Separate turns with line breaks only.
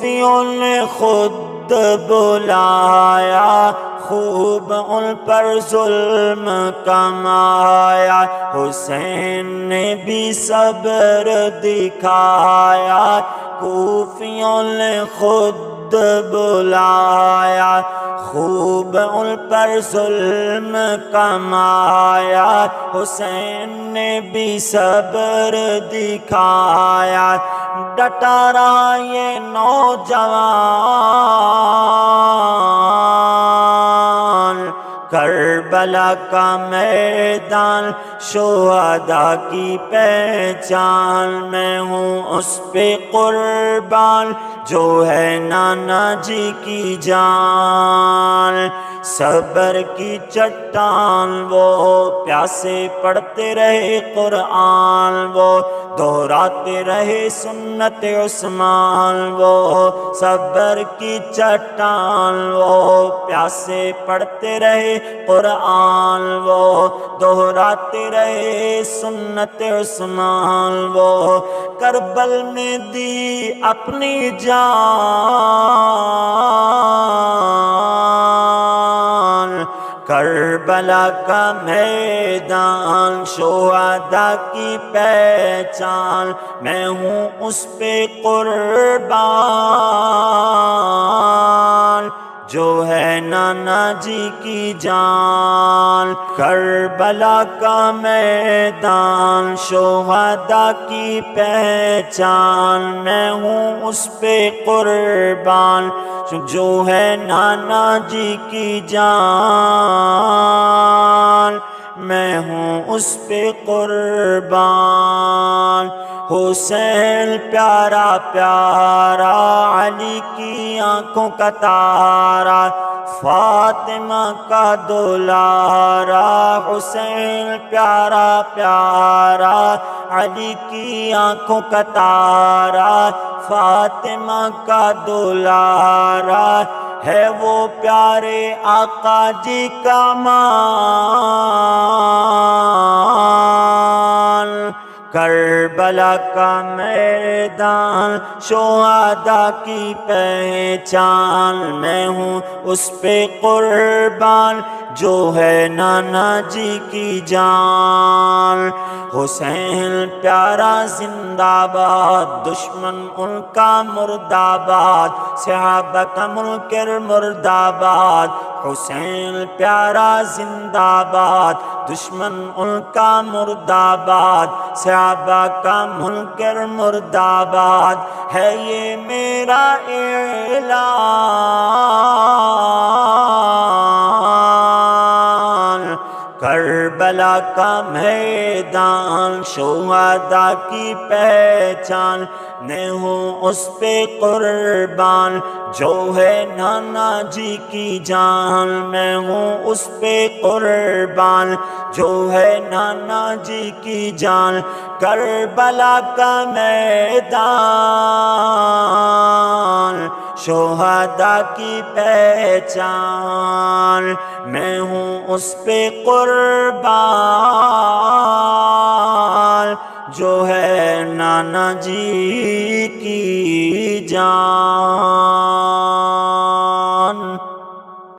کوفیوں نے خود بلایا، خوب ان پر ظلم کمایا، حسین نے بھی صبر دکھایا، کوفیوں نے خود بلایا، خوب ان پر ظلم کمایا، حسین نے بھی صبر دکھایا، ڈٹا رہا یہ نوجوان، کربلا کا میدان شہداء کی پہچان، میں ہوں اس پہ قربان جو ہے نانا جی کی جان، صبر کی چٹان وہ پیاسے پڑھتے رہے قرآن، وہ دہراتے رہے سنت عثمان، وہ صبر کی چٹان وہ پیاسے پڑھتے رہے قرآن، وہ دہراتے رہے سنت عثمان، وہ کربل میں دی اپنی جان، کربلا کا میدان شہداء کی پہچان، میں ہوں اس پہ قربان جو ہے نانا جی کی جان، کربلا کا میدان شہداء کی پہچان، میں ہوں اس پہ قربان جو ہے نانا جی کی جان، میں ہوں اس پہ قربان، حسین پیارا پیارا علی کی آنکھوں کا تارا، فاطمہ کا دولارا، حسین پیارا پیارا علی کی آنکھوں کا تارا، فاطمہ کا دولارا، ہے وہ پیارے آقا جی کا مان، کربلا کا میدان شہداء کی پہچان، میں ہوں اس پہ قربان جو ہے نانا جی کی جان، حسین پیارا زندہ باد، دشمن ان کا مرد آباد، صحابہ کا منکر مرد آباد، حسین پیارا زندہ باد، دشمن ان کا مرد آباد، صحابہ کا منکر مرد آباد، ہے یہ میرا اعلان، کربلا کا میدان شہداء کی پہچان، میں ہوں اس پہ قربان جو ہے نانا جی کی جان، میں ہوں اس پہ قربان جو ہے نانا جی کی جان، کربلا کا میدان شہداء کی پہچان، میں ہوں اس پہ قربان جو ہے نانا جی کی جان۔